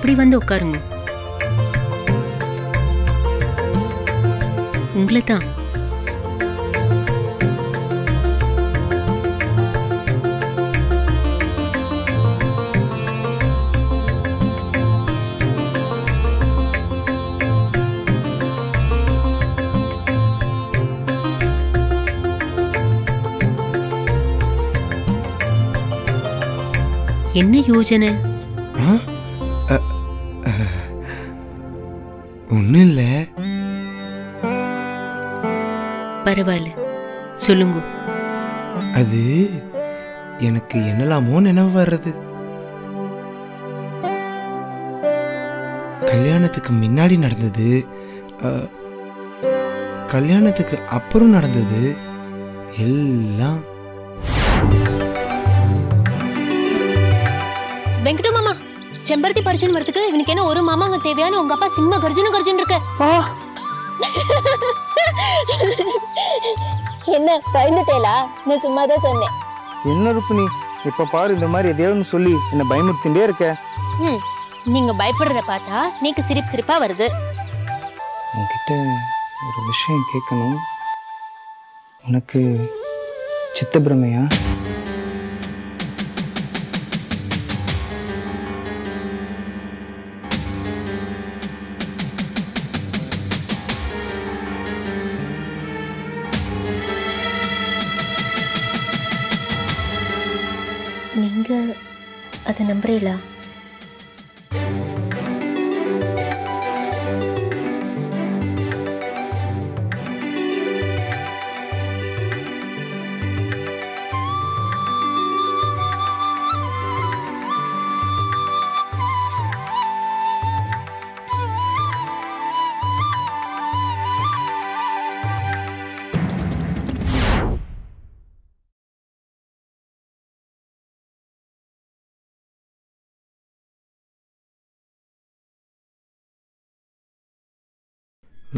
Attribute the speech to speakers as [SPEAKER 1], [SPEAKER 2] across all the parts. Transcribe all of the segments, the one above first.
[SPEAKER 1] இப்படி வந்து உட்காருங்க. உங்களை தான். என்ன யோசனை?
[SPEAKER 2] ஒன்னும் இல்ல.
[SPEAKER 1] பரவாயில்ல, சொல்லுங்க.
[SPEAKER 2] அது எனக்கு என்னலாமோ நினைவு வர்றது. கல்யாணத்துக்கு முன்னாடி நடந்தது, கல்யாணத்துக்கு அப்புறம் நடந்தது எல்லாம்.
[SPEAKER 3] வெங்கட மாமா, செம்பருத்தி பறிச்சுன்னு வரதுக்கு இவனுக்கு என்ன ஒரு மாமாங்க தேவையான? உங்க அப்பா சிம்ம கர்ஜன கர்ஜன் இருக்க. என்ன பயந்துட்டேலா? நான் சும்மா தான் சொன்னேன்.
[SPEAKER 4] என்ன ருக்மிணி, இப்ப பாரு இந்த மாதிரி எதையாவது சொல்லி என்ன பயமுறுத்திட்டே இருக்க.
[SPEAKER 3] நீங்க பயப்படுறத பார்த்தா நீக்கு சிரிப்பு சிரிப்பா வருது.
[SPEAKER 4] உன்கிட்ட ஒரு விஷயம் கேட்கணும். உனக்கு சித்தப்பிரமையா?
[SPEAKER 3] நீங்க அதை நம்புறீங்களா?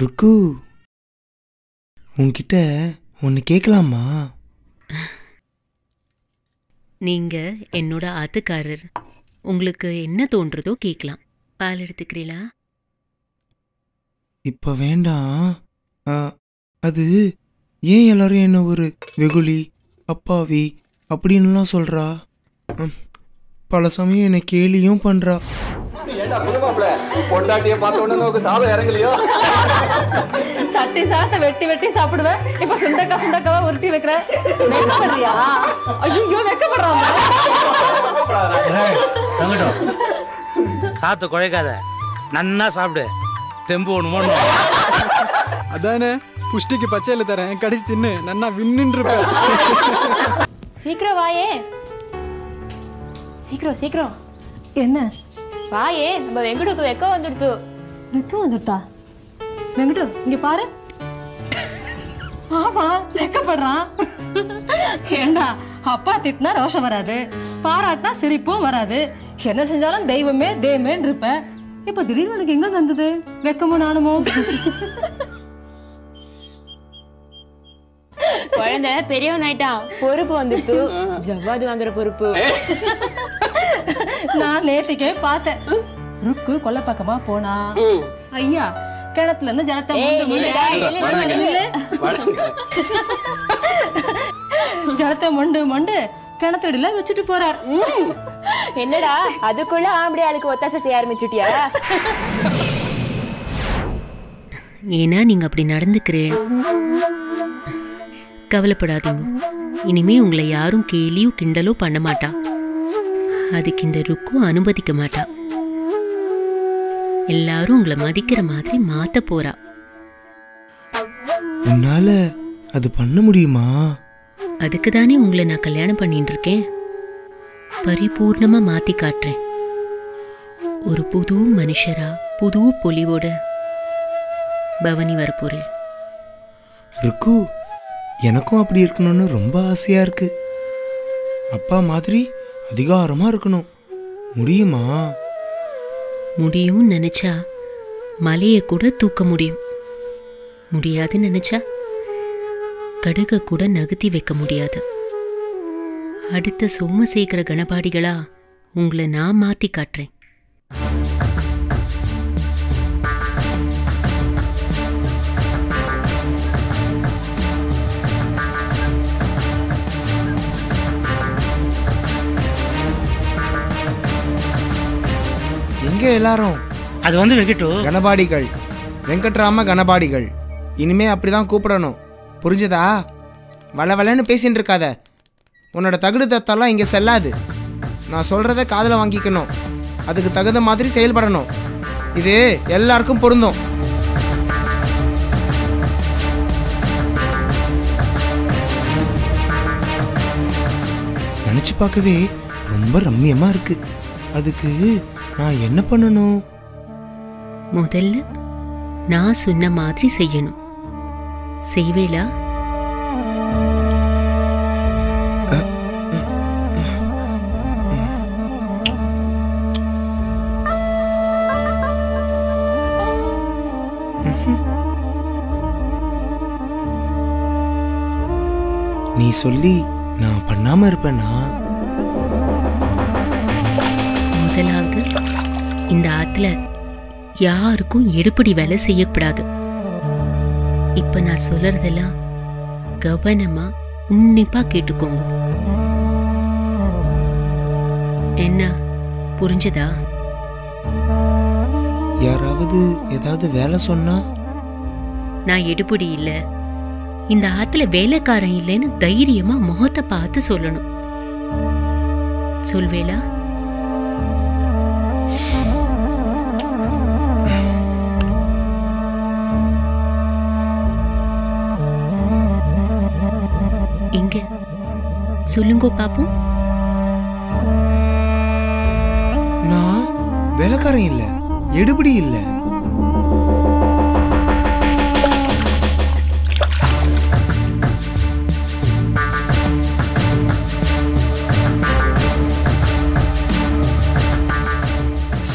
[SPEAKER 2] ருக்கு, உன்கிட்ட ஒன்று கேட்கலாமா?
[SPEAKER 1] நீங்க என்னோட ஆத்துக்காரர். உங்களுக்கு என்ன தோன்றதோ கேட்கலாம். பால் எடுத்துக்கிறீங்களா?
[SPEAKER 2] இப்ப வேண்டாம். அது ஏன் எல்லாரும் என்ன ஒரு வெகுளி, அப்பாவி அப்படின்னுலாம் சொல்றா? பல சமயம் என்னை கேலியும் பண்றா.
[SPEAKER 5] பொண்டாட்டிய பார்த்த உடனே சாதம் இறங்கலையோ?
[SPEAKER 6] சட்டி சாத்த வெட்டி வெட்டி சாப்பிடுவேன். இப்ப சுண்டக்காவா உருட்டி வைக்கிற. வெக்கப்படுறியா? ஐயோ வெக்கப்படுறான்.
[SPEAKER 7] சாத்த குழைக்காத, நன்னா சாப்பிடு. தெம்பு ஒண்ணு மோணும்.
[SPEAKER 4] அதானே புஷ்டிக்கு பச்சையில தரேன், கடிச்சு தின்னு நன்னா வின்னு இருப்ப.
[SPEAKER 6] சீக்கிரம் வாயே, சீக்கிரம் சீக்கிரம். என்ன வாயே, நம்ம வெங்கடுக்கு வெக்க வந்துடுது. வெக்க வந்துட்டா? வெங்கடு இங்க பாரு. ஆமா வெக்கப்படுறான். ஏண்டா, அப்பா திட்டினா ரோஷம் வராது, பாராட்டினா சிரிப்பும் வராது. என்ன செஞ்சாலும் தெய்வமே தேமேன்னு இருப்ப. இப்ப திடீர்னு எனக்கு எங்க வந்தது வெக்கமோ நானுமோ?
[SPEAKER 8] குழந்தை பெரியவன் ஆயிட்டான், பொறுப்பு வந்துட்டு. ஜவ்வாது வாங்குற பொறுப்பு.
[SPEAKER 6] நான் நேத்திக்கே பார்த்தேன். ருக்கு கொல்ல பக்கமா போனா, ஐயா கிணத்துல இருந்து ஜலத்தை ஜலத்தை மொண்டு மொண்டு கிணத்துடில வச்சுட்டு போறார்.
[SPEAKER 8] என்னடா அதுக்குள்ள ஆம்படி ஆளுக்கு ஒத்தாசை செய்ய ஆரம்பிச்சுட்டியா?
[SPEAKER 1] ஏன்னா நீங்க அப்படி நடந்துக்கிறேன். கவலைப்படாதீங்க, இனிமே உங்களை யாரும் கேலியோ கிண்டலோ பண்ண மாட்டா. அதுக்கு இந்த ருக்கும் அனுமதிக்க மாட்டா. எல்லாரும் உங்களை மதிக்கிற மாதிரி மாத்த போறா.
[SPEAKER 2] உன்னால அது பண்ண முடியுமா?
[SPEAKER 1] அதுக்கு தானே உங்களை நான் கல்யாணம் பண்ணிட்டு இருக்கேன். பரிபூர்ணமா மாத்தி காட்டுறேன். ஒரு புது மனுஷரா புது பொலிவோட பவனி வரப்போறேன்.
[SPEAKER 2] ருக்கு, எனக்கும் அப்படி இருக்கணும்னு ரொம்ப ஆசையா இருக்கு. அப்பா மாதிரி அதிகாரமா இருக்கணும். முடியுமா?
[SPEAKER 1] முடியும்னு நினைச்சா மலையை கூட தூக்க முடியும். முடியாதுன்னு நினைச்சா கடுக கூட நகர்த்தி வைக்க முடியாது. அடுத்த சோமசேகர கணபாடிகளா உங்களை நான் மாத்தி காட்டுறேன்.
[SPEAKER 2] எங்க எல்லாரும்?
[SPEAKER 7] அது வந்து வெங்கட்டு
[SPEAKER 2] கணபாடிகள், வெங்கட்ராம கணபாடிகள். இனிமே அப்படிதான் கூப்பிடணும், புரிஞ்சுதா? வளவலன்னு பேசின்னு இருக்காத. உன்னோட தகுடு தத்தெல்லாம் இங்கே செல்லாது. நான் சொல்கிறத காதில் வாங்கிக்கணும், அதுக்கு தகுந்த மாதிரி செயல்படணும். இது எல்லாருக்கும் பொருந்தும். நினச்சி பார்க்கவே ரொம்ப ரம்மியமாக இருக்கு. அதுக்கு நான் என்ன பண்ணணும்?
[SPEAKER 1] முதல்ல நான் சொன்ன மாதிரி செய்யணும். செய்வேளா?
[SPEAKER 2] நீ சொல்லி நான் பண்ணாம இருப்பேனா?
[SPEAKER 1] முதலாவது இந்த ஆத்துல யாருக்கும் எடுப்படி வேலை செய்யக்கூடாது. இப்ப நான் சொல்றதெல்லாம் கவனமா உன்னிப்பா கேட்டுக்கோங்க. என்ன புரிஞ்சதா?
[SPEAKER 2] யாராவது ஏதாவது வேலை சொன்னா
[SPEAKER 1] நான் எடுபடி இல்ல, இந்த ஆத்துல வேலைக்காரன் இல்லைன்னு தைரியமா முகத்தை பார்த்து சொல்லணும். சொல்வேளா? எங்க சொல்லுங்கோ பாப்போம்.
[SPEAKER 2] நான் வேலைக்காரன் இல்ல, எடுபடி இல்ல.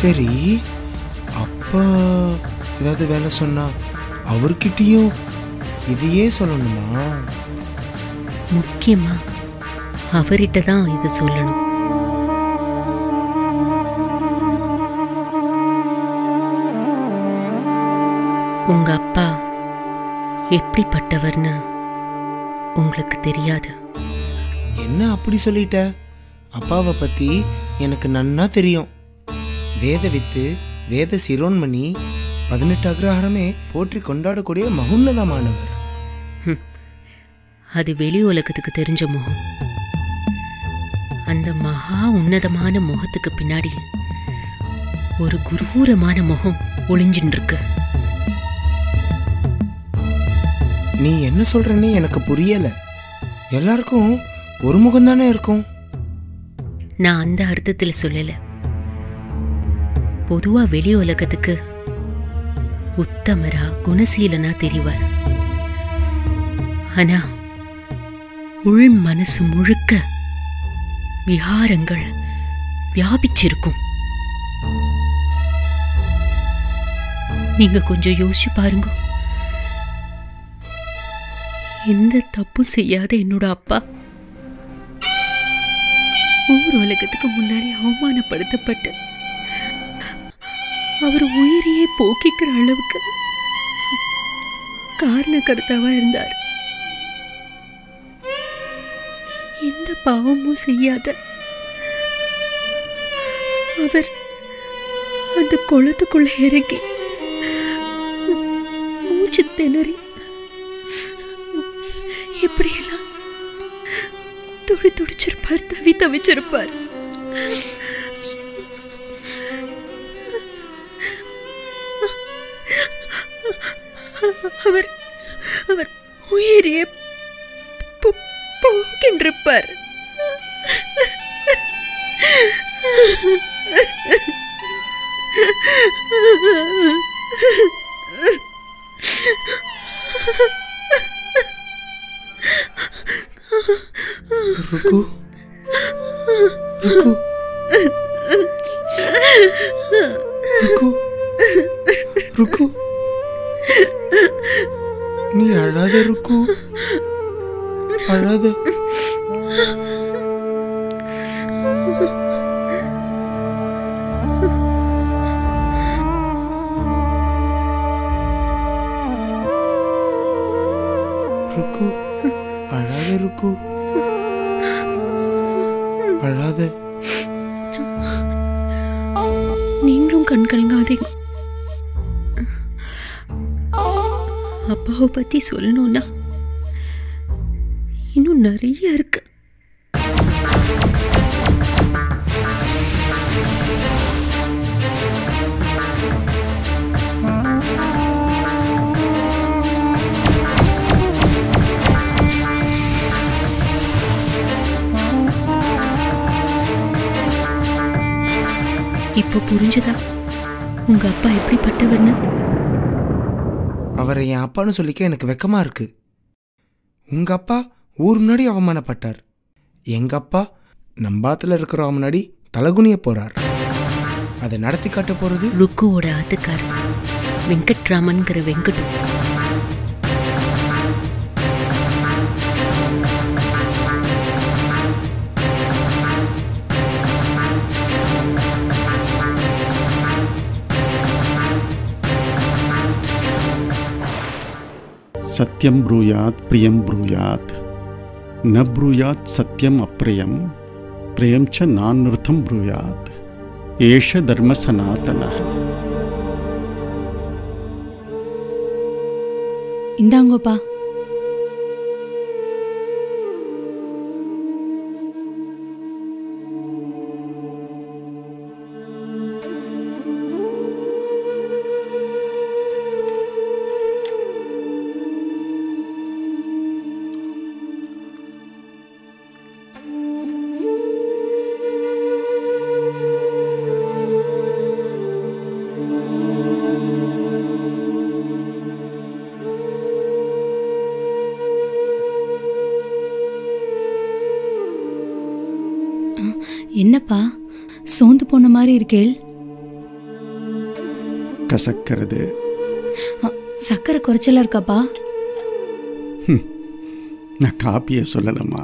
[SPEAKER 2] சரி, அப்பா ஏதாவது வேலை சொன்னா அவர்கிட்டயும் இதையே சொல்லணுமா?
[SPEAKER 1] முக்கியமா அவர்கிட்ட தான் இதை சொல்லணும். உங்க அப்பா எப்படிப்பட்டவர்னு உங்களுக்கு தெரியாது.
[SPEAKER 2] என்ன அப்படி சொல்லிட்ட? அப்பாவை பத்தி எனக்கு நன்னா தெரியும். வேத வித்து, வேத சிரோன்மணி, 18 அக்ரஹாரமே போற்றி கொண்டாடக்கூடிய மகுன்னதமானவர்.
[SPEAKER 1] அது வெளி உலகத்துக்கு தெரிஞ்ச முகம். அந்த மகா உன்னதமான முகத்துக்கு பின்னாடி ஒரு குரூரமான முகம் ஒளிஞ்சின்னு இருக்கு.
[SPEAKER 2] நீ என்ன சொல்றன்னு எனக்கு புரியல. எல்லாருக்கும் ஒரு முகம் தானே இருக்கும்.
[SPEAKER 1] நான் அந்த அர்த்தத்துல சொல்லல. பொதுவா வெளி உலகத்துக்கு உத்தமரா குணசீலனா தெரிவார். ஆனா உள் மனசு முழுக்க விகாரங்கள் வியாபிச்சிருக்கும். நீங்க கொஞ்சம் யோசிச்சு பாருங்க. எந்த தப்பு செய்யாத என்னோட அப்பா ஊர் உலகத்துக்கு முன்னாடி அவமானப்படுத்தப்பட்டு அவர் உயிரையே போக்கிக்கிற அளவுக்கு காரணகர்த்தாவா இருந்தார். எந்த பாவமும் செய்யாத அவர் அந்த குளத்துக்குள்ள இறங்கி மூச்சு திணறி எப்படியெல்லாம் துடிச்சிருப்பார், தவிச்சிருப்பார். அவர் அவர் உயிரையே போக்கின்றிருப்பார்.
[SPEAKER 2] ருக்கு, ருக்கு, ருக்கு, ருக்கு, நீ அழாத ருக்கு, அழாத. ருக்கு, அழாத ருக்கு, அழாத.
[SPEAKER 1] நீங்களும் கண் கலங்காதீங்க. அப்பாவை பத்தி சொல்லணும்னா இன்னும் நிறைய இருக்கு. இப்போ புரிஞ்சுதா உங்க அப்பா எப்படிப்பட்டவர்னு?
[SPEAKER 2] அவரை என் அப்பான்னு சொல்லிக்க எனக்கு வெக்கமா இருக்கு. உங்க அப்பா ஊர் முன்னாடி அவமானப்பட்டார். எங்க அப்பா நம்பாத்துல இருக்கிறவங்க முன்னாடி தலகுனிய போறார். அதை நடத்தி காட்ட போறது
[SPEAKER 1] ருக்குவோட ஆத்துக்காரர் வெங்கட்ராமன்கிற வெங்கடு.
[SPEAKER 9] सत्यम ब्रूयात प्रियम ब्रूयात न ब्रूयात सत्यम अप्रियम प्रियम च नानर्थम ब्रूयात एष धर्म सनातनः.
[SPEAKER 10] இந்தாங்கப்பா. என்னப்பா சோர்ந்து போன மாதிரி இருக்கேள்?
[SPEAKER 9] கசக்கிறது.
[SPEAKER 10] சக்கரை குறைச்சலா இருக்காப்பா?
[SPEAKER 9] நான் காப்பியை சொல்லலம்மா,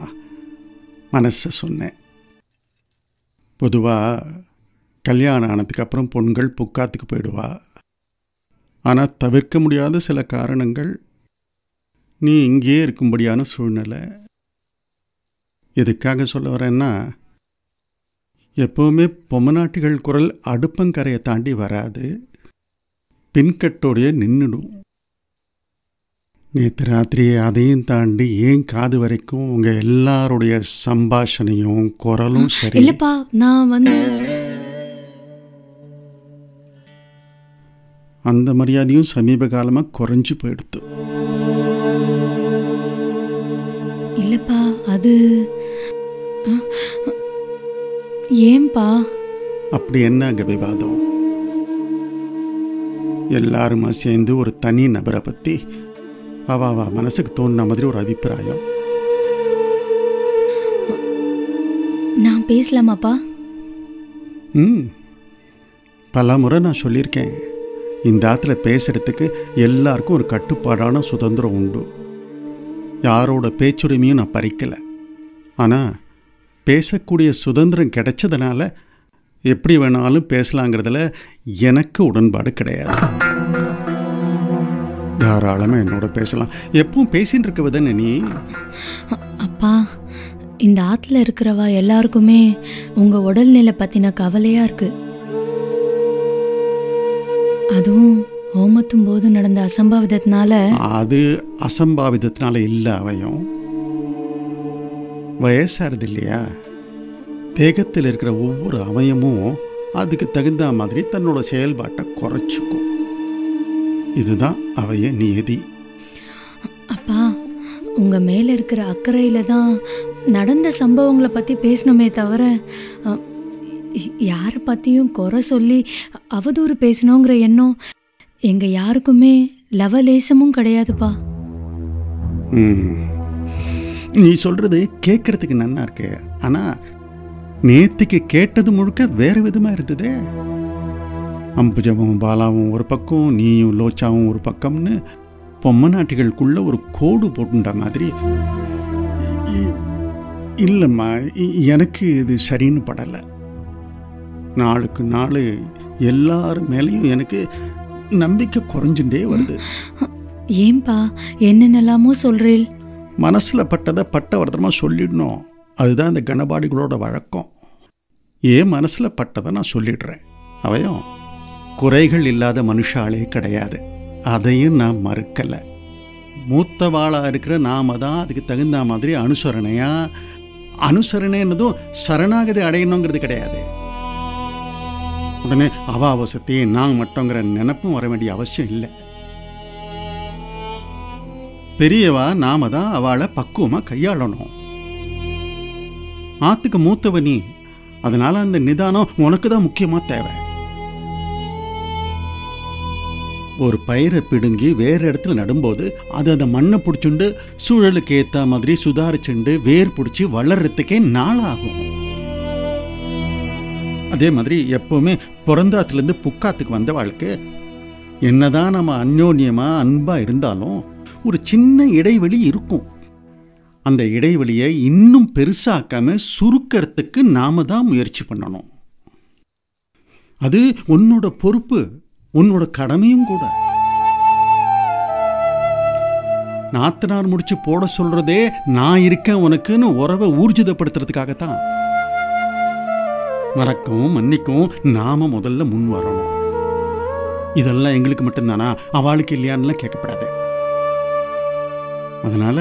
[SPEAKER 9] மனசை சொன்னேன். பொதுவாக கல்யாணம் ஆனதுக்கு அப்புறம் பொண்கள் புக்காத்துக்கு போயிடுவா. ஆனால் தவிர்க்க முடியாத சில காரணங்கள் நீ இங்கேயே இருக்கும்படியான சூழ்நிலை. எதுக்காக சொல்ல வரேன்னா, எப்போவுமே பொம்மநாட்டிகள் குரல் அடுப்பங்கரையை தாண்டி வராது, பின்கட்டோடைய நின்றுடும். நேற்று ராத்திரி அதையும் தாண்டி ஏன் காது வரைக்கும் உங்கள் எல்லாருடைய சம்பாஷணையும் குரலும் சரி
[SPEAKER 10] இல்லைப்பா. நான்
[SPEAKER 9] அந்த மரியாதையும் சமீப காலமாக குறைஞ்சி போயிடுத்து.
[SPEAKER 10] இல்லைப்பா, அது ஏன்பா?
[SPEAKER 9] அப்படி என்ன அங்கே விவாதம்? எல்லாருமா சேர்ந்து ஒரு தனி நபரை பற்றி அவ மனசுக்கு தோணுன மாதிரி ஒரு அபிப்பிராயம்.
[SPEAKER 10] நான் பேசலாமாப்பா?
[SPEAKER 9] பல முறை நான் சொல்லியிருக்கேன், இந்த ஆற்றுல பேசுகிறதுக்கு எல்லாருக்கும் ஒரு கட்டுப்பாடான சுதந்திரம் உண்டு. யாரோட பேச்சுரிமையும் நான் பறிக்கலை. ஆனால் பேசக்கூடிய சுதந்திரம் கிடைச்சதுனால எப்படி வேணாலும் பேசலாங்கிறதுல எனக்கு உடன்பாடு கிடையாது. தாராளமாக என்னோட பேசலாம், எப்பவும் பேசின்னு இருக்க விதன்னு. நீ
[SPEAKER 10] அப்பா, இந்த ஆற்றுல இருக்கிறவா எல்லாருக்குமே உங்கள் உடல்நிலை பற்றின கவலையாக இருக்கு. அதுவும் ஹோமத்தும் போது நடந்த அசம்பாவிதத்தினால. அது
[SPEAKER 9] அசம்பாவிதத்தினால இல்லை, அவையும் வயசாகிறது இல்லையா? தேகத்தில் இருக்கிற ஒவ்வொரு அவயமும் அதுக்கு தகுந்த மாதிரி தன்னோட செயல்பாட்டை குறைச்சிக்கும். இதுதான் அவைய நியதி.
[SPEAKER 10] அப்பா, உங்கள் மேலே இருக்கிற அக்கறையில் தான் நடந்த சம்பவங்களை பற்றி பேசணுமே தவிர யாரை பற்றியும் குறை சொல்லி அவதூறு பேசணுங்கிற எண்ணம் எங்கள் யாருக்குமே லவலேசமும் கிடையாதுப்பா.
[SPEAKER 9] நீ சொல்கிறது கேட்குறதுக்கு நல்லா இருக்கு. ஆனால் நேற்றுக்கு கேட்டது முழுக்க வேறு விதமாக இருந்ததே. அம்புஜமும் பாலாவும் ஒரு பக்கம், நீயும் லோச்சாவும் ஒரு பக்கம்னு பொம்மநாட்டிகளுக்குள்ள ஒரு கோடு போட்டுண்ட மாதிரி. இல்லைம்மா, எனக்கு இது சரின்னு படலை. நாளுக்கு நாள் எல்லார் மேலேயும் எனக்கு நம்பிக்கை குறைஞ்சுட்டே வருது.
[SPEAKER 10] ஏன்பா என்னென்னலாமோ சொல்கிறேன்?
[SPEAKER 9] மனசில் பட்டதை பட்டவர்த்தமாக சொல்லிடணும், அதுதான் இந்த கணபாடிகளோட வழக்கம். ஏன் மனசில் பட்டதை நான் சொல்லிடுறேன். அவையும் குறைகள் இல்லாத மனுஷாலே கிடையாது. அதையும் நான் மறுக்கலை. மூத்தவாளாக இருக்கிற நாம தான் அதுக்கு தகுந்த மாதிரி அனுசரணைன்னதும் சரணாகதி அடையணுங்கிறது கிடையாது. உடனே அவாவசத்தை நான் மட்டுங்கிற நினைப்பும் வர வேண்டிய அவசியம் இல்லை. பெரியவா நாம தான் அவளை பக்குவமாக கையாளணும். ஆத்துக்கு மூத்தவ நீ, அதனால அந்த நிதானம் உனக்கு தான் முக்கியமாக தேவை. ஒரு பயிரை பிடுங்கி வேறு இடத்துல நடும்போது அது அந்த மண்ணை பிடிச்சுண்டு சூழலுக்கு ஏற்ற மாதிரி சுதாரிச்சுண்டு வேர் பிடிச்சி வளர்றதுக்கே நாளாகும். அதே மாதிரி எப்போவுமே பிறந்தாத்துலேருந்து புக்காத்துக்கு வந்த வாழ்க்கை என்னதான் நம்ம அந்யோன்யமாக அன்பாக இருந்தாலும் ஒரு சின்ன இடைவெளி இருக்கும். அந்த இடைவெளியை இன்னும் பெருசாக்காம சுருக்கிறதுக்கு நாம தான் முயற்சி பண்ணணும். அது உன்னோட பொறுப்பு, உன்னோட கடமையும் கூட. நாத்தனார் முடிச்சு போட சொல்றதே நான் இருக்கேன் உனக்குன்னு உறவை ஊர்ஜிதப்படுத்துறதுக்காகத்தான். மறக்கவும் மன்னிக்கவும் நாம முதல்ல முன் வரணும். இதெல்லாம் எங்களுக்கு மட்டும்தானா, அவளுக்கு இல்லையான்லாம் கேட்கப்படாது. அதனால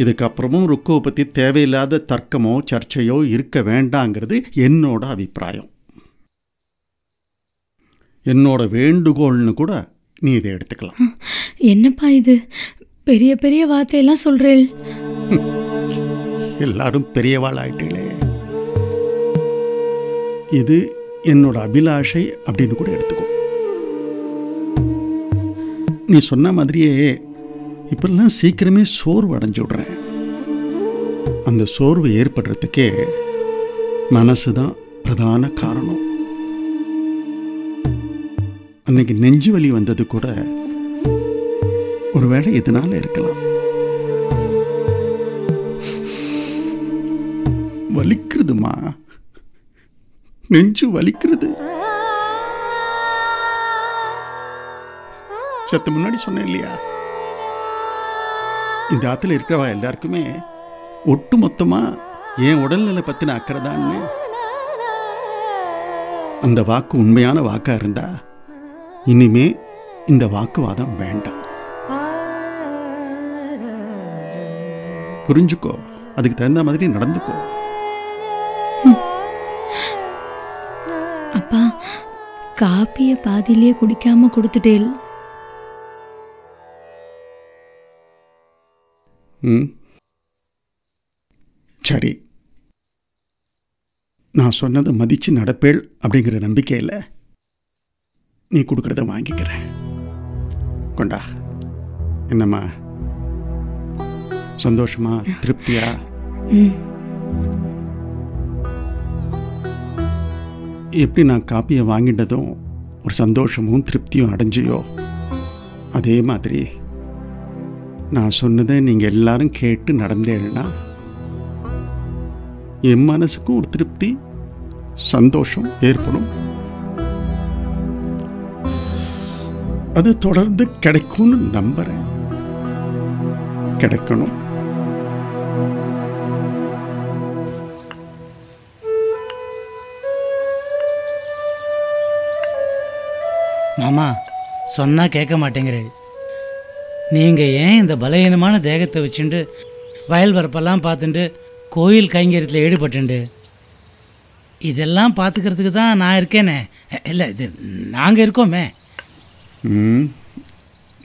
[SPEAKER 9] இதுக்கப்புறமும் ருக்குவை பற்றி தேவையில்லாத தர்க்கமோ சர்ச்சையோ இருக்க வேண்டாங்கிறது என்னோட அபிப்பிராயம். என்னோட வேண்டுகோள்னு கூட நீ இதை எடுத்துக்கலாம்.
[SPEAKER 10] என்னப்பா இது, பெரிய பெரிய வார்த்தையெல்லாம் சொல்றேன்.
[SPEAKER 9] எல்லாரும் பெரியவாள் ஆயிட்டீங்களே. இது என்னோட அபிலாஷை அப்படின்னு கூட எடுத்துக்கோ. நீ சொன்ன மாதிரியே இப்பெல்லாம் சீக்கிரமே சோர்வு அடைஞ்சு விடுறேன். அந்த சோர்வு ஏற்படுறதுக்கே மனசு தான் பிரதான காரணம். அன்னைக்கு நெஞ்சு வலி வந்தது கூட ஒருவேளை இதனால இருக்கலாம். வலிக்கிறதுமா, நெஞ்சு வலிக்கிறது. சத்து முன்னாடி சொன்னேன் இல்லையா, இந்த ஆற்றுல இருக்கிறவா எல்லாருக்குமே ஒட்டு மொத்தமாக என் உடல்நிலை பற்றின அக்கறை தான்னு. அந்த வாக்கு உண்மையான வாக்காக இருந்தா இனிமே இந்த வாக்குவாதம் வேண்டாம். புரிஞ்சுக்கோ, அதுக்கு தகுந்த மாதிரி நடந்துக்கோ.
[SPEAKER 10] அப்பா, காப்பியை பாதியிலேயே குடிக்காம கொடுத்துட்டேன்.
[SPEAKER 9] சரி, நான் சொன்னதை மதித்து நடப்பேள் அப்படிங்கிற நம்பிக்கையில் நீ கொடுக்குறத வாங்கிக்கிறேன். கொண்டா. என்னம்மா, சந்தோஷமா, திருப்தியா? எப்படி நான் காப்பியை வாங்கிட்டதும் ஒரு சந்தோஷமும் திருப்தியும் அடைஞ்சியோ, அதே மாதிரி நான் சொன்னதை நீங்கள் எல்லாரும் கேட்டு நடந்தேன்னா என் மனசுக்கும் ஒரு திருப்தி சந்தோஷம் ஏற்படும். அது தொடர்ந்து கிடைக்கும்னு நம்புறேன். கிடைக்கணும்.
[SPEAKER 7] மாமா, சொன்னா கேட்க மாட்டேங்கிறேன். நீங்கள் ஏன் இந்த பலகீனமான தேகத்தை வச்சுட்டு வயல் வரப்பெல்லாம் பார்த்துட்டு கோயில் கைங்கரியத்தில் ஈடுபட்டுண்டு இதெல்லாம் பார்த்துக்கிறதுக்கு தான் நான் இருக்கேனே. இல்லை, இது நாங்கள் இருக்கோமே.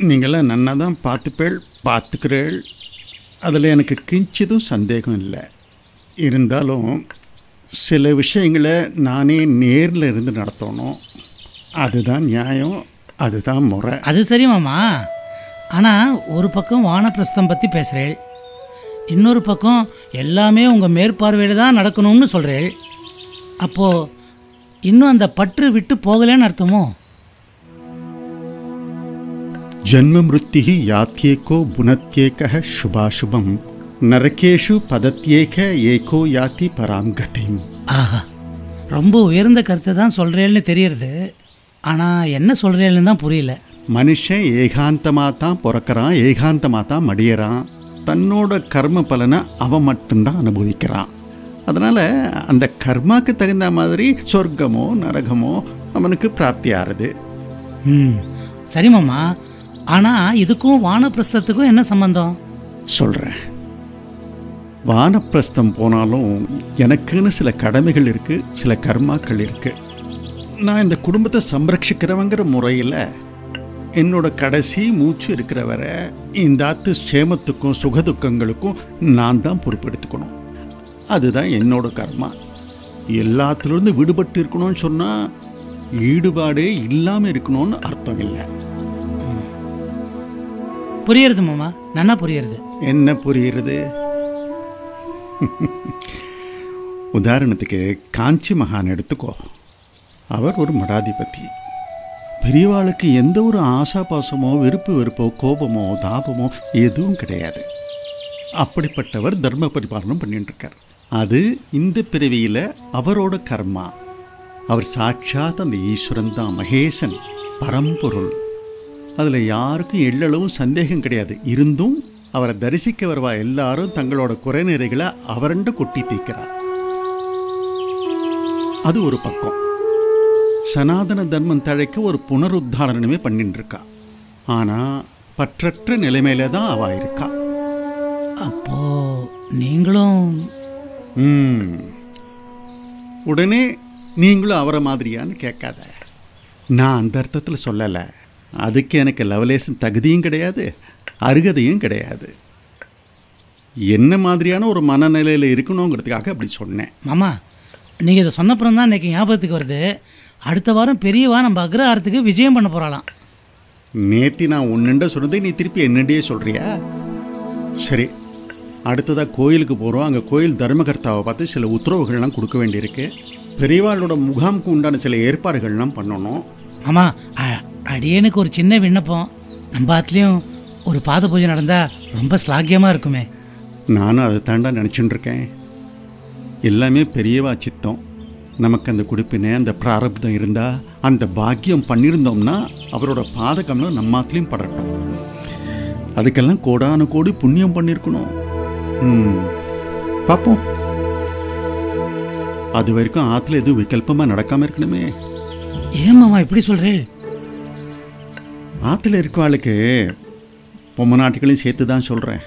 [SPEAKER 9] நீங்களாம் நன்னா தான் பார்த்துக்கிறேள். அதில் எனக்கு கிஞ்சிதும் சந்தேகம் இல்லை. இருந்தாலும் சில விஷயங்களை நானே நேரில் இருந்து நடத்தணும். அதுதான் நியாயம், அதுதான் முறை.
[SPEAKER 7] அது சரி மாமா. ஆனால் ஒரு பக்கம் வானப்பிரஸ்தம் பற்றி பேசுகிறேள், இன்னொரு பக்கம் எல்லாமே உங்கள் மேற்பார்வையில் தான் நடக்கணும்னு சொல்கிறேள். அப்போது இன்னும் அந்த பற்று விட்டு போகலேன்னு அர்த்தமோ?
[SPEAKER 9] ஜன்ம மிருத்திஹி யாத்யேகோ புனத்யேக சுபாசுபம் நரகேஷு பதத்யேக ஏகோ யாத்தி பராங்கதிம்.
[SPEAKER 7] ஆஹா, ரொம்ப உயர்ந்த கருத்தை தான் சொல்கிறேன்னு தெரியறது. ஆனால் என்ன சொல்கிறேன்னு தான் புரியல.
[SPEAKER 9] மனுஷன் ஏகாந்தமாக தான் பிறக்கிறான், ஏகாந்தமாக தான் மடியறான். தன்னோட கர்ம பலனை அவன் மட்டும்தான் அனுபவிக்கிறான். அதனால் அந்த கர்மாவுக்கு தகுந்த மாதிரி சொர்க்கமோ நரகமோ அவனுக்கு பிராப்தி ஆறுது.
[SPEAKER 7] சரி மாமா, ஆனால் இதுக்கும் வானப்பிரஸ்தத்துக்கும் என்ன சம்பந்தம்?
[SPEAKER 9] சொல்கிறேன். வானப்பிரஸ்தம் போனாலும் எனக்குன்னு சில கடமைகள் இருக்குது, சில கர்மாக்கள் இருக்குது. நான் இந்த குடும்பத்தை சம்ரட்சிக்கிறவங்கிற முறையில் என்னோட கடைசி மூச்சு இருக்கிற வரை இந்த ஆத்து சேமத்துக்கும் சுகதுக்கங்களுக்கும் நான் தான் பொறுப்பெடுத்துக்கணும். அதுதான் என்னோட கர்மா. எல்லாத்துலேருந்து விடுபட்டு இருக்கணும்னு சொன்னால் ஈடுபாடே இல்லாமல் இருக்கணும்னு அர்த்தம் இல்லை.
[SPEAKER 7] புரியுறது மாமா, நல்லா புரியுறது.
[SPEAKER 9] என்ன புரியுறது? உதாரணத்துக்கு காஞ்சி மகான் எடுத்துக்கோ. அவர் ஒரு மடாதிபதி. பெரியவாளுக்கு எந்த ஒரு ஆசாபாசமோ வெறுப்போ கோபமோ தாபமோ எதுவும் கிடையாது. அப்படிப்பட்டவர் தர்ம பரிபாலனம் பண்ணிட்டு இருக்கார். அது இந்த பிறவியில் அவரோட கர்மா. அவர் சாட்சாத் அந்த ஈஸ்வரன் தான், மகேசன், பரம்பொருள். அதில் யாருக்கும் எள்ளளவும் சந்தேகம் கிடையாது. இருந்தும் அவரை தரிசிக்க வருவா எல்லாரும் தங்களோட குறைநிறைகளை அவரண்ட கொட்டி தீக்கிறார். அது ஒரு பக்கம். சனாதன தர்மம் தழைக்க ஒரு புனருத்தாரணமே பண்ணிட்டு இருக்கா. ஆனால் பற்றற்ற நிலைமையில தான் அவ இருக்கா.
[SPEAKER 7] அப்போ நீங்களும்
[SPEAKER 9] உடனே நீங்களும் அவரை மாதிரியான்னு கேட்காத. நான் அந்த அர்த்தத்தில் சொல்லலை. அதுக்கு எனக்கு லவலேசன் தகுதியும் கிடையாது, அருகதையும் கிடையாது. என்ன மாதிரியான ஒரு மனநிலையில் இருக்கணுங்கிறதுக்காக அப்படி சொன்னேன்.
[SPEAKER 7] மாமா, நீங்கள் இதை சொன்னப்புறம் தான் இன்றைக்கி ஞாபகத்துக்கு வருது. அடுத்த வாரம் பெரியவா நம்ம அக்ரஹாரத்துக்கு விஜயம் பண்ண போகிறாளாம்.
[SPEAKER 9] நேத்தி நான் ஒன்றுண்ட சொன்னதை நீ திருப்பி என்னண்டே சொல்கிறியா? சரி, அடுத்ததாக கோயிலுக்கு போகிறோம். அங்கே கோயில் தர்மகர்த்தாவை பார்த்து சில உத்தரவுகள்லாம் கொடுக்க வேண்டியிருக்கு. பெரியவாளோட முகாமுக்கு உண்டான சில ஏற்பாடுகள்லாம் பண்ணணும்.
[SPEAKER 7] ஆமாம், அடியனுக்கு ஒரு சின்ன விண்ணப்பம். நம்ம ஆத்துலேயும் ஒரு பாத பூஜை நடந்தால் ரொம்ப ஸ்லாக்கியமாக இருக்குமே.
[SPEAKER 9] நானும் அதை தாண்டா நினச்சிட்டு இருக்கேன். எல்லாமே பெரியவா சித்தம். நமக்கு அந்த குடிப்பினை, அந்த பிராரப்தம் இருந்தால், அந்த பாக்கியம் பண்ணியிருந்தோம்னா அவரோட பாதகம்லாம் நம்ம ஆத்துலேயும் படட்டும். அதுக்கெல்லாம் கோடான கோடி புண்ணியம் பண்ணியிருக்கணும். பார்ப்போம். அது வரைக்கும் ஆற்றுல எதுவும் விகல்பமாக நடக்காமல் இருக்கணுமே.
[SPEAKER 7] ஏன் மாமா இப்படி சொல்கிறேன்?
[SPEAKER 9] ஆற்றுல இருக்கவாளுக்கு பொம்மை நாட்டுகளையும் சேர்த்து தான் சொல்கிறேன்.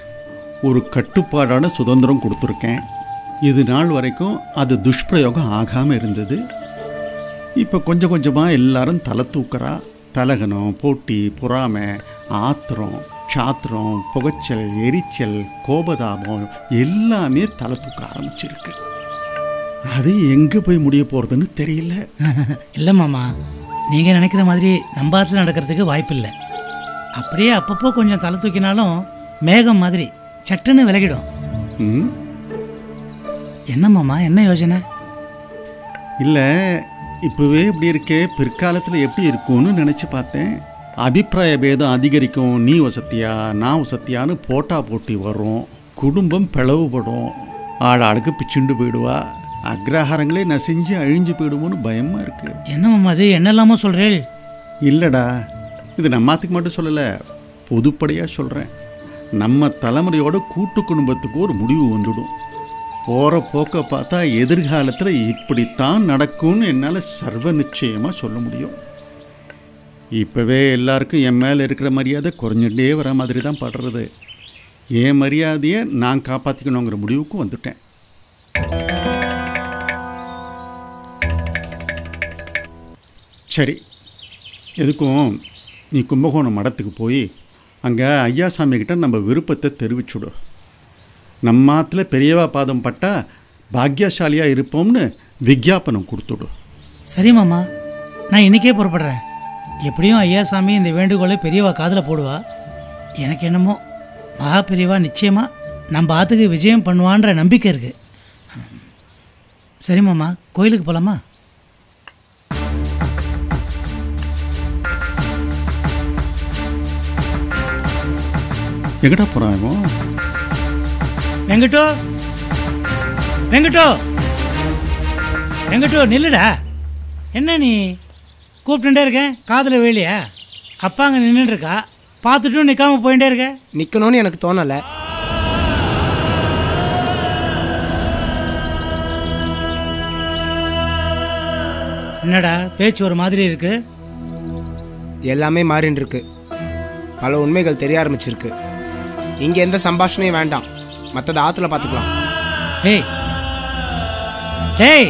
[SPEAKER 9] ஒரு கட்டுப்பாடான சுதந்திரம் கொடுத்துருக்கேன். இது நாள் வரைக்கும் அது துஷ்பிரயோகம் ஆகாமல் இருந்தது. இப்போ கொஞ்சம் கொஞ்சமாக எல்லாரும் தலை தூக்குறா. தலகனம், போட்டி, பொறாமை, ஆத்திரம், சாத்திரம், புகைச்சல், எரிச்சல், கோபதாபம் எல்லாமே தலை தூக்க ஆரம்பிச்சிருக்கு. அது எங்கே போய் முடிய போகிறதுன்னு தெரியல.
[SPEAKER 7] இல்லை மாமா, நீங்கள் நினைக்கிற மாதிரி நம்ம ஆற்றுல நடக்கிறதுக்கு வாய்ப்பு இல்லை. அப்படியே அப்பப்போ கொஞ்சம் தலை தூக்கினாலும் மேகம் மாதிரி சட்டுன்னு விலகிடும். என்ன மாமா, என்ன யோசனை?
[SPEAKER 9] இல்லை, இப்போவே இப்படி இருக்கே, பிற்காலத்தில் எப்படி இருக்கும்னு நினச்சி பார்த்தேன். அபிப்பிராய பேதம் அதிகரிக்கும். நீ வசத்தியா நான் வசத்தியான்னு போட்டி வரும். குடும்பம் பிளவுபடும். ஆளாளுக்கு பிச்சுண்டு போயிடுவா. அக்ரஹாரங்களே நசிஞ்சு அழிஞ்சு போயிடுவோன்னு பயமாக இருக்குது.
[SPEAKER 7] என்ன மாமா அது, என்னெல்லாமோ சொல்கிறேன்?
[SPEAKER 9] இல்லைடா, இது நம்மாத்துக்கு மட்டும் சொல்லலை, பொதுப்படையாக சொல்கிறேன். நம்ம தலைமுறையோட கூட்டு குடும்பத்துக்கு ஒரு முடிவு வந்துடும். போகிற போக்க பார்த்தா எதிர்காலத்தில் இப்படித்தான் நடக்கும்னு என்னால் சர்வ நிச்சயமாக சொல்ல முடியும். இப்போவே எல்லாருக்கும் என் மேலே இருக்கிற மரியாதை குறைஞ்சிட்டே வர மாதிரி தான் படுறது. என் மரியாதையை நான் காப்பாற்றிக்கணுங்கிற முடிவுக்கு வந்துட்டேன். சரி, எதுக்கும் நீ கும்பகோணம் மடத்துக்கு போய் அங்கே ஐயாசாமிக்கிட்ட நம்ம விருப்பத்தை தெரிவிச்சுடும். நம்ம ஆற்றுல பெரியவா பாதம் பட்டா பாக்யசாலியாக இருப்போம்னு விஜாபனம் கொடுத்துடும்.
[SPEAKER 7] சரி மாமா, நான் இன்றைக்கே புறப்படுறேன். எப்படியும் ஐயாசாமி இந்த வேண்டுகோளை பெரியவா காதில் போடுவா. எனக்கு என்னமோ மகா பெரியவா நிச்சயமாக நம்ம ஆற்றுக்கு விஜயம் பண்ணுவான்ற நம்பிக்கை இருக்குது. சரி மாமா, கோயிலுக்கு போகலாமா?
[SPEAKER 9] எங்கடா போகிறாங்க?
[SPEAKER 7] வெங்கட்டோ, வெங்கட்டோ, வெங்கட்டோ நில்லுடா. என்ன நீ கூப்பிட்டுட்டே இருக்கேன், காதில் வேலையா? அப்பா அங்கே நின்றுட்டுருக்கா, பார்த்துட்டும் நிற்காம போயிட்டே இருக்க.
[SPEAKER 2] நிற்கணும்னு எனக்கு தோணலை.
[SPEAKER 7] என்னடா பேச்சு ஒரு மாதிரி இருக்கு?
[SPEAKER 2] எல்லாமே மாறின்னு இருக்கு. பல உண்மைகள் தெரிய ஆரம்பிச்சிருக்கு. இங்கே எந்த சம்பாஷணையும் வேண்டாம், மற்றதை ஆற்றுல பார்த்துக்கலாம்.
[SPEAKER 7] ஹேய் ஹேய்,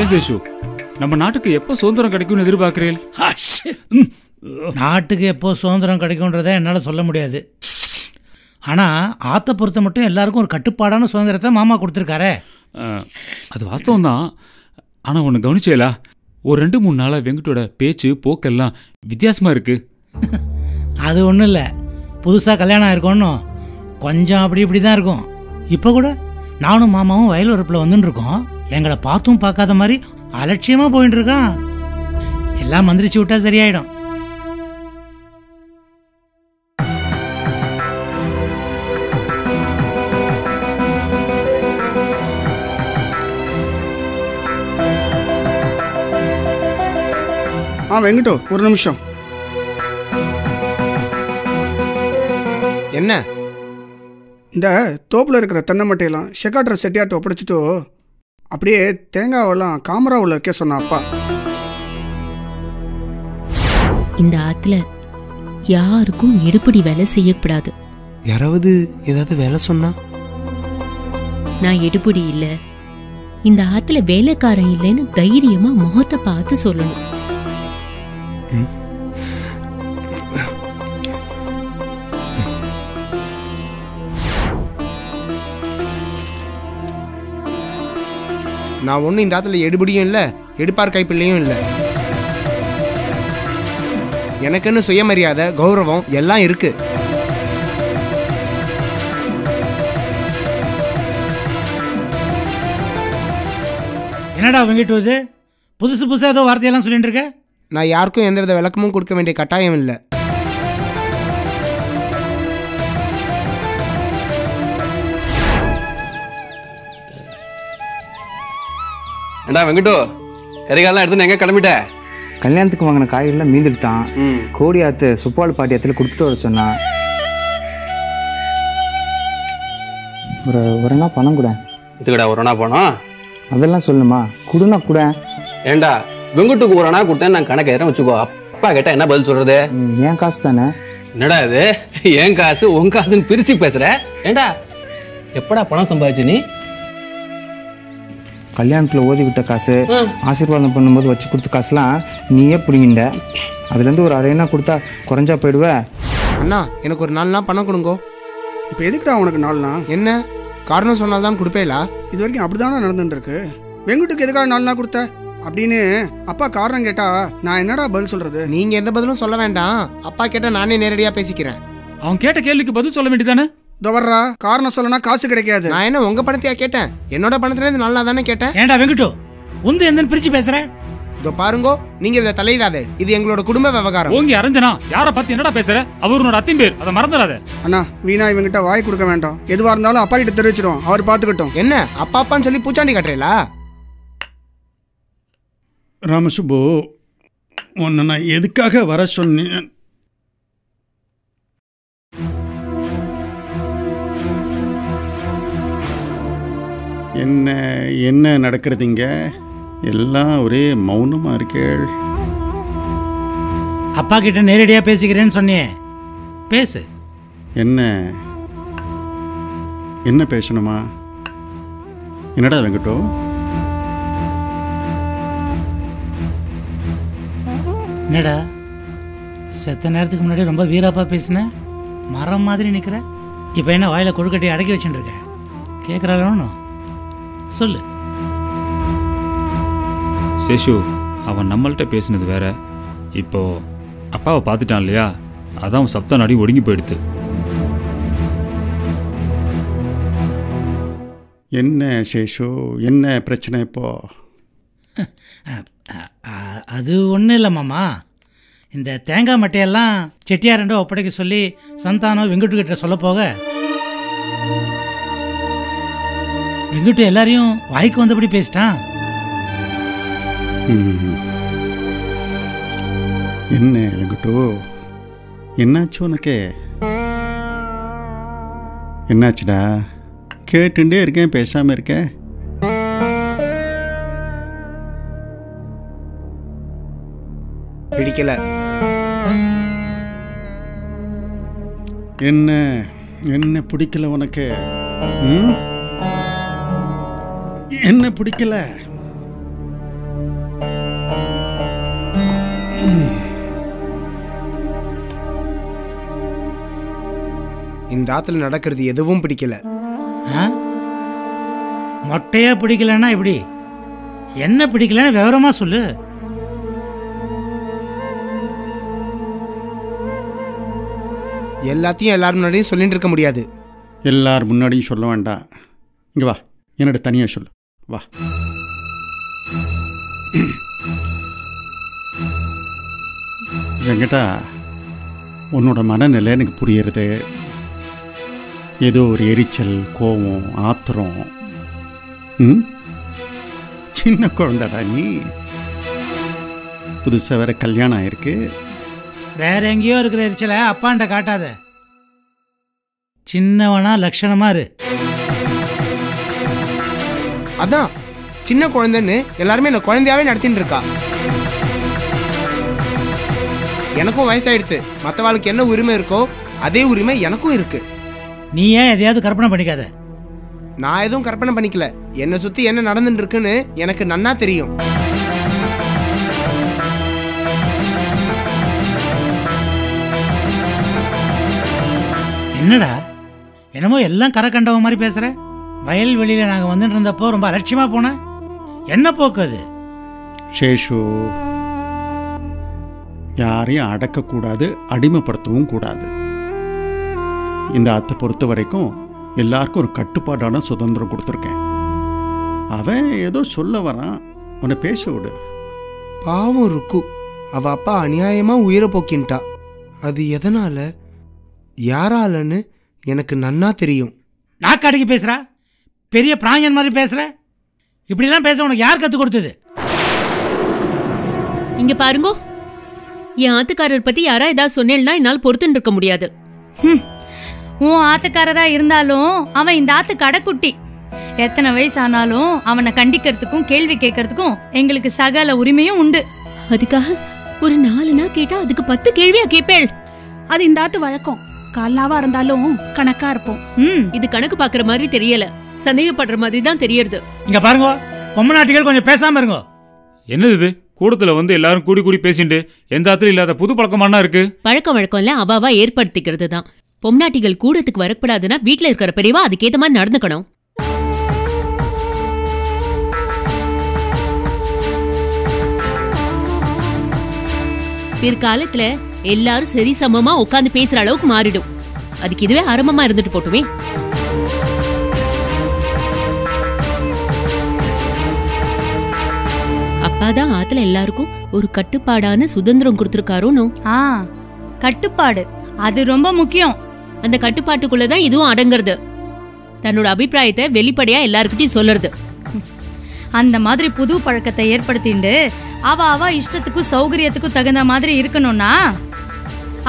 [SPEAKER 11] ஏன் சேஷு, நம்ம நாட்டுக்கு எப்போ சுதந்திரம் கிடைக்கும்னு எதிர்பார்க்கிறேன்?
[SPEAKER 7] நாட்டுக்கு எப்போ சுதந்திரம் கிடைக்கும்ன்றதை என்னால் சொல்ல முடியாது. ஆனால் ஆற்ற பொறுத்த மட்டும் எல்லாருக்கும் ஒரு கட்டுப்பாடான சுதந்திரத்தை மாமா கொடுத்துருக்காரே.
[SPEAKER 11] அது வாஸ்தவம் தான். ஆனால் ஒன்று கவனிச்சேலா, ஒரு 2-3 நாளாக வெங்கட்டோட பேச்சு போக்கெல்லாம் வித்தியாசமாக இருக்கு.
[SPEAKER 7] அது ஒன்றும் இல்லை, புதுசாக கல்யாணம் ஆயிருக்கோன்னு கொஞ்சம் அப்படி இப்படி தான் இருக்கும். இப்போ கூட நானும் மாமாவும் வயல் வரப்பில் வந்துன்னு இருக்கோம். எங்களை பார்த்தும் பார்க்காத மாதிரி அலட்சியமாக போயிட்டு இருக்கான். எல்லாம் மந்திரிச்சு விட்டா சரியாயிடும்.
[SPEAKER 12] வெங்கடோ, ஒரு நிமிஷம்.
[SPEAKER 2] என்ன?
[SPEAKER 12] இந்த தோப்பில் இருக்கிற தென்னை மட்டையெல்லாம் ஷெக்காட்டர் செட்டியார்ட்ட ஒப்படைச்சிட்டு அப்படியே தேங்காவெல்லாம் காமராவில் வைக்க சொன்ன அப்பா.
[SPEAKER 1] இந்த ஆத்துல யாருக்கும் எடுப்படி வேலை செய்யக்கூடாது.
[SPEAKER 2] யாராவது ஏதாவது வேலை சொன்னா?
[SPEAKER 1] நான் எடுப்படி இல்லை, இந்த ஆத்துல வேலைக்காரன் இல்லைன்னு தைரியமா முகத்தை பார்த்து சொல்லணும்.
[SPEAKER 2] நான் ஒன்றும் இந்த ஆத்துல எடுபடியும் இல்லை, எடுப்பார் கைப்பிள்ளையும் இல்லை. எனக்குன்னு சுயமரியாதை, கௌரவம் எல்லாம் இருக்கு.
[SPEAKER 7] என்னடா வெங்கிட்டு இது புதுசு புதுசாக ஏதோ வார்த்தையெல்லாம் சொல்லிட்டு இருக்க?
[SPEAKER 2] நான் யாருக்கும் எந்தவித விளக்கமும் கொடுக்க வேண்டிய கட்டாயம் இல்லை.
[SPEAKER 5] ஏண்டா வெங்கடோ, கரிகாலாம் எடுத்து எங்க கிளம்பிட்ட?
[SPEAKER 13] கல்யாணத்துக்கு வாங்கின காய்கறிலாம் மீந்துட்டான். கோடி ஆத்து சுப்பால் பாட்டி ஆத்துல கொடுத்துட்டு வர சொன்னான். ஒரு நாள் பணம் கூட.
[SPEAKER 5] இதுக்கடா ஒரு நாள் பணம்?
[SPEAKER 13] அதெல்லாம் சொல்லுமா, குடுனா கூட.
[SPEAKER 5] ஏண்டா வெங்கட்டுக்கு ஒரு நாள் கொடுத்தேன், நான் கணக்கு ஏற வச்சுக்கோ. அப்பா கேட்டா என்ன பதில் சொல்றது?
[SPEAKER 13] என் காசு தானே.
[SPEAKER 5] என்னடா இது, என் காசு உன் காசுன்னு பிரிச்சு பேசுற? ஏண்டா எப்படா பணம் சம்பாதிச்சு நீ?
[SPEAKER 13] கல்யாணத்தில் ஓதி விட்ட காசு, ஆசீர்வாதம் பண்ணும்போது வச்சு கொடுத்த காசுலாம் நீயே பிடிங்கிட்ட. அதுலேருந்து ஒரு 1/2 கொடுத்தா குறைஞ்சா போயிடுவ.
[SPEAKER 2] அண்ணா, எனக்கு ஒரு 4 நாள் பணம் கொடுங்கோ.
[SPEAKER 12] இப்போ எதுக்குடா உனக்கு 4 நாள்?
[SPEAKER 2] என்ன காரணம் சொன்னால்தான் கொடுப்பேலா?
[SPEAKER 12] இது வரைக்கும் அப்படிதானே நடந்துட்டு இருக்கு. வெங்கட்டுக்கு எதுக்காக 4 நாள் கொடுத்த அப்படின்னு அப்பா காரணம் கேட்டா நான் என்னடா பதில் சொல்றது?
[SPEAKER 2] நீங்க எந்த பதிலும் சொல்ல வேண்டாம். அப்பா கேட்டா நானே நேரடியா பேசிக்கிறேன்.
[SPEAKER 11] அவன் கேட்ட கேள்விக்கு பதில் சொல்ல வேண்டியதானே?
[SPEAKER 12] தவறா, காரணம் சொல்லனா காசு கிடைக்காது.
[SPEAKER 2] நான் என்ன உங்க பணத்தையா கேட்டேன்? என்னோட பணத்துல இருந்து நல்லா தானே கேட்டேன்.
[SPEAKER 7] ஏண்டா வெங்கட்டு உந்து எந்த பிரிச்சு பேசுற?
[SPEAKER 2] இதோ பாருங்கோ, நீங்க இதுல தலையிடாதே. இது எங்களோட குடும்ப விவகாரம்.
[SPEAKER 11] ஓங்கி அரஞ்சனா, யாரை பார்த்து என்னடா பேசுற? அவரோட அத்தின் பேர், அதை மறந்துடாத.
[SPEAKER 12] அண்ணா, வீணா இவங்கிட்ட வாய் கொடுக்க வேண்டாம். எதுவா இருந்தாலும் அப்பா கிட்ட தெரிவிச்சிடும், அவர் பாத்துக்கிட்டோம்.
[SPEAKER 2] என்ன அப்பா அப்பான்னு சொல்லி பூச்சாண்டி கட்டுறீங்களா?
[SPEAKER 9] ராமசுப்பு, உன்னை நான் எதுக்காக வர சொன்னேன்? என்ன என்ன நடக்கிறதுங்க? எல்லாம் ஒரே மௌனமா இருக்கேள்.
[SPEAKER 7] அப்பா கிட்ட நேரடியா பேசிக்கிறேன்னு சொன்னியே, பேசு.
[SPEAKER 9] என்ன என்ன பேசணுமா? என்னடா வெங்கட்டோ?
[SPEAKER 7] என்னடா செத்த நேரத்துக்கு முன்னாடி ரொம்ப வீராப்பா பேசின, மரம் மாதிரி நிற்கிற. இப்போ என்ன வாயில கொழுக்கட்டி அடக்கி வச்சுட்டு இருக்க? கேட்குறாளோ சொல்லு.
[SPEAKER 11] சேஷு, அவன் நம்மள்கிட்ட பேசினது வேற. இப்போ அப்பாவை பார்த்துட்டான் இல்லையா, அதான் அவன் சப்த நாடி ஒடுங்கி போயிடுது.
[SPEAKER 9] என்ன சேஷு, என்ன பிரச்சனை இப்போ?
[SPEAKER 7] அது ஒன்றும் இல்லை மாமா. இந்த தேங்காய் மட்டையெல்லாம் செட்டியாரண்டோ ஒப்படைக்க சொல்லி சந்தானம் வெங்கட்டுக்கிட்ட சொல்ல போக வெங்கட்டு எல்லாரையும் வாய்க்கு வந்தபடி பேசிட்டான்.
[SPEAKER 9] என்ன வெங்கட்டு, என்னாச்சு உனக்கு? என்னாச்சுடா? கேட்டுட்டே இருக்கேன், பேசாமல் இருக்கேன்.
[SPEAKER 2] பிடிக்கல.
[SPEAKER 9] என்ன என்ன பிடிக்கல உனக்கு? என்ன பிடிக்கல?
[SPEAKER 2] இந்த ஆத்துல நடக்கிறது எதுவும் பிடிக்கல.
[SPEAKER 7] மொட்டையா பிடிக்கலன்னா எப்படி? என்ன பிடிக்கலன்னு விவரமா சொல்லு.
[SPEAKER 2] எல்லாத்தையும் எல்லாரும் முன்னாடியும் சொல்லிட்டு இருக்க முடியாது.
[SPEAKER 9] எல்லார் முன்னாடியும் சொல்ல வேண்டாம். இங்கே வா, என்னோட தனியாக சொல்லு. வா. வெங்கடா, உன்னோட மனநிலை எனக்கு புரியுறது. ஏதோ ஒரு எரிச்சல், கோபம், ஆத்திரம். சின்ன குழந்தைடா நீ. புதுசாக வேற கல்யாணம் ஆயிருக்கு.
[SPEAKER 7] வேற எங்கேயோ இருக்கிற எரிச்சலை அப்பாண்ட காட்டாத. சின்னவனா லட்சணமா இரு.
[SPEAKER 2] அதான் சின்ன குழந்தைன்னு எல்லாருமே என்ன குழந்தையாவே நடத்தின்னு இருக்கா. எனக்கும் வயசாயிடுத்து. மற்றவாளுக்கு என்ன உரிமை இருக்கோ அதே உரிமை எனக்கும் இருக்கு.
[SPEAKER 7] நீ ஏன் எதையாவது கற்பனை பண்ணிக்காத.
[SPEAKER 2] நான் எதுவும் கற்பனை பண்ணிக்கல. என்னை சுத்தி என்ன நடந்துட்டு இருக்குன்னு எனக்கு நன்னா தெரியும்.
[SPEAKER 7] என்னடா என்னமோ எல்லாம் கரை கண்டவ மாதிரி பேசுற? வயல்வெளியில நாங்க வந்துட்டு இருந்தப்போ ரொம்ப அலட்சியமா போன என்ன போக்கு அது?
[SPEAKER 9] சேஷு, யாரையும் அடக்கக்கூடாது, அடிமைப்படுத்தவும் கூடாது. இந்த ஆத்தை பொறுத்த வரைக்கும் எல்லாருக்கும் ஒரு கட்டுப்பாடான சுதந்திரம் கொடுத்துருக்கேன். அவன் ஏதோ சொல்ல வரான், அவனை பேச விடு.
[SPEAKER 2] பாவம் இருக்கு. அவ அப்பா அநியாயமா உயிரை போக்கின்ட்டா. அது எதனால, யாராலன்னு எனக்கு நன்னா தெரியும்.
[SPEAKER 7] நாக்காடிக்கு பேசுறா, பெரிய பிராஞ்சன் மாதிரி பேசுற. இப்படிலாம் பேச உனக்கு யார் கத்து கொடுத்தது?
[SPEAKER 1] இங்க பாருங்க, என் ஆத்துக்காரர் பத்தி யாரா ஏதாவது சொன்னேன்னா என்னால் பொறுத்துன்னு இருக்க முடியாது.
[SPEAKER 10] உன் ஆத்துக்காரரா இருந்தாலும் அவன் இந்த ஆத்து கடைக்குட்டி. எத்தனை வயசு ஆனாலும் அவனை கண்டிக்கிறதுக்கும் கேள்வி கேட்கறதுக்கும் எங்களுக்கு சகல உரிமையும் உண்டு.
[SPEAKER 1] அதுக்காக ஒரு 4 நாள் கேட்டா அதுக்கு 10 கேள்வியா கேட்பேள்.
[SPEAKER 14] அது இந்த ஆத்து வழக்கம். கால்னாவா இருந்தாலும் கணக்கா இருப்போம்.
[SPEAKER 1] இது கணக்கு பாக்குற மாதிரி தெரியல, சந்தேகப்படுற மாதிரி தான் தெரியறது.
[SPEAKER 7] இங்க பாருங்க, பொம்மநாட்டிகள் கொஞ்சம் பேசாம இருங்க.
[SPEAKER 11] என்னது இது? கூடத்துல வந்து எல்லாரும் கூடி கூடி பேசிட்டு எந்த ஆத்துல இல்லாத புது பழக்கமானா இருக்கு.
[SPEAKER 1] பழக்க வழக்கம் எல்லாம் அவாவா ஏற்படுத்திக்கிறது தான். பொம்நாட்டிகள் கூடத்துக்கு வரக்கூடாதுன்னா வீட்டுல இருக்கிற பெரியவா அதுக்கேத்த மாதிரி நடந்துக்கணும். பிற்காலத்துல எல்லாரும் சரி சமமா உட்காந்து பேசுற அளவுக்கு மாறிடும். அதுக்கு இதுவே ஆரம்பமா இருந்துட்டு போட்டுமே. அப்பாதான் ஆத்துல எல்லாருக்கும் ஒரு கட்டுப்பாடான சுதந்திரம் கொடுத்திருக்காரோனோ.
[SPEAKER 10] கட்டுப்பாடு அது ரொம்ப முக்கியம்.
[SPEAKER 1] அந்த கட்டுப்பாட்டுக்குள்ளதான் இதுவும் அடங்குறது. தன்னோட அபிப்பிராயத்தை வெளிப்படையா எல்லாருக்கிட்டையும் சொல்லுறது.
[SPEAKER 10] அந்த மாதிரி புது பழக்கத்தை ஏற்படுத்திண்டு அவ இஷ்டத்துக்கும் சௌகரியத்துக்கும் தகுந்த மாதிரி இருக்கணும்னா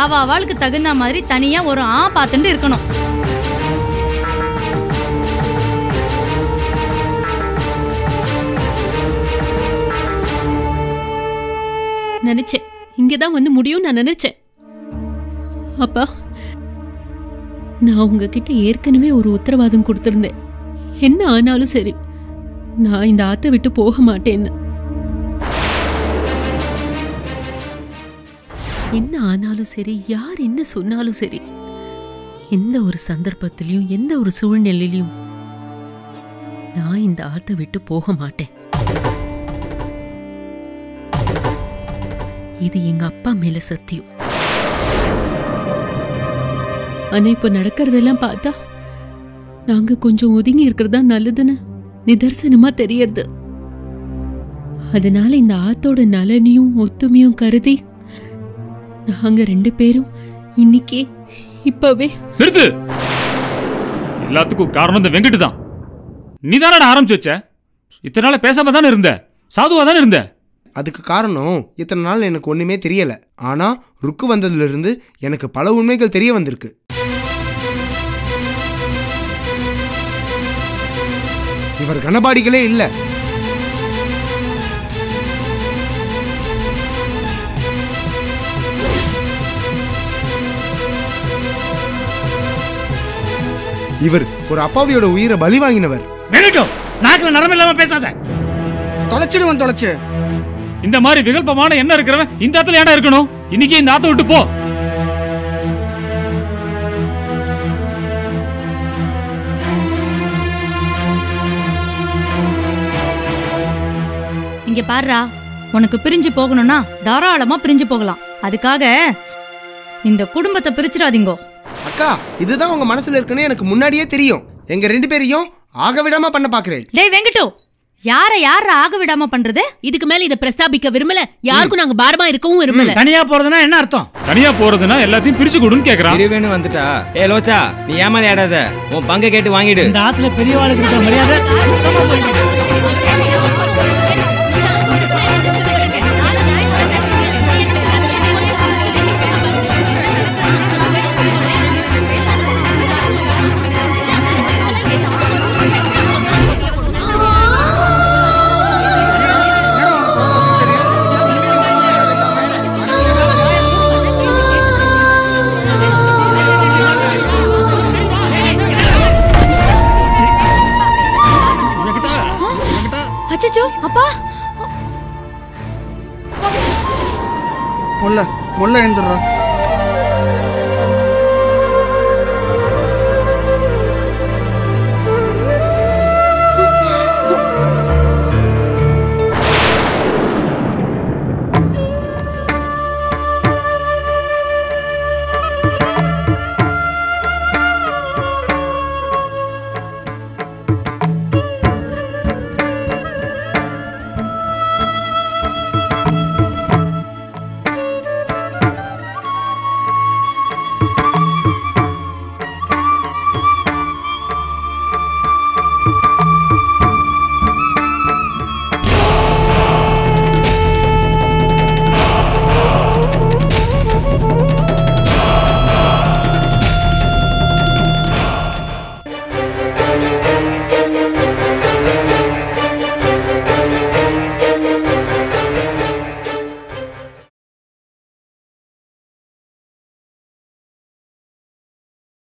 [SPEAKER 10] அவளுக்கு தகுந்த மாதிரி தனியா ஒரு பார்த்துட்டு இருக்கணும்.
[SPEAKER 1] நினைச்சேன் இங்கதான் வந்து முடியும் நான் நினைச்சேன். அப்பா, நான் உங்ககிட்ட ஏற்கனவே ஒரு உத்தரவாதம் கொடுத்திருந்தேன். என்ன ஆனாலும் சரி நான் இந்த ஆத்தை விட்டு போக மாட்டேன்னு. என்ன ஆனாலும் சரி, யார் என்ன சொன்னாலும் சரி, எந்த ஒரு சந்தர்ப்பத்திலையும் எந்த ஒரு சூழ்நிலையிலையும் நான் இந்த ஆத்தை விட்டு போக மாட்டேன். இது எங்க அப்பா மேல சத்தியம். ஆனா இப்ப நடக்கிறதெல்லாம் பார்த்தா நாங்க கொஞ்சம் ஒதுங்கி இருக்கிறதா நல்லதுன்னு நிதர்சனமா தெரியறது. அதனால இந்த ஆத்தோட நலனையும் ஒத்துமையும் கருதி நாங்க 2 பேரும் இன்னைக்கு இப்பவே
[SPEAKER 11] நிறுத்து. எல்லாத்துக்கும் காரணம் இந்த வெங்கட் தான். நீ தானடா ஆரம்பிச்சு வச்ச. இத்தனை நாள் பேசாம தானே இருந்த, சாதுவா தானே இருந்த.
[SPEAKER 2] அதுக்கு காரணம் இத்தனை நாள் எனக்கு ஒண்ணுமே தெரியல. ஆனா ருக்கு வந்ததுல இருந்து எனக்கு பல உண்மைகள் தெரிய வந்திருக்கு. இவர் கனபாடிகளே இல்ல. இவர் ஒரு அப்பாவியோட உயிரை பலி வாங்கினவர்.
[SPEAKER 7] நாக்குல நரம்பு இல்லாம பேசாத.
[SPEAKER 12] தொலைச்சிடுவன் தொலைச்சு.
[SPEAKER 11] இந்த மாதிரி விகல்பமான என்ன இருக்கிறவன் இந்த ஆத்துல ஏடா இருக்கணும்? இன்னைக்கு இந்த ஆத்த விட்டு போ.
[SPEAKER 10] இங்க பாருடா, உனக்கு பிரிஞ்சு போகணும்னா தாராளமா பிரிஞ்சு போகலாம். அதுக்காக இந்த குடும்பத்தை பிரிச்சிடாதீங்கோ.
[SPEAKER 2] அக்கா, இதுதான் உங்க மனசுல இருக்குன்னு எனக்கு முன்னாடியே தெரியும். எங்க 2 பேரையும் ஆக விடாம பண்ண பாக்குறேன்.
[SPEAKER 10] டேய் வெங்கட்டு, யார ஆக விடாம பண்றது?
[SPEAKER 1] இதுக்கு மேல இத பிரஸ்தாபிக்க விரும்பல. யாருக்கும் நாங்க பாரமா இருக்கவும் விரும்பல.
[SPEAKER 7] தனியா போறதுனா என்ன அர்த்தம்?
[SPEAKER 11] தனியா போறதுனா எல்லாத்தையும் பிரிச்சு கொடுன்னு கேக்குறான்.
[SPEAKER 13] இருவேன்னு வந்துட்டா. ஏ லோச்சா, நீ ஏமாலி ஆடாத. உன் பங்கை கேட்டு வாங்கிடு.
[SPEAKER 7] இந்த ஆத்துல பெரியவாளுக்கு இருக்க மரியாதை சுத்தமா போயிடுது.
[SPEAKER 10] அச்சச்சோ, அப்பா.
[SPEAKER 12] முல்ல எழுந்துடுறா.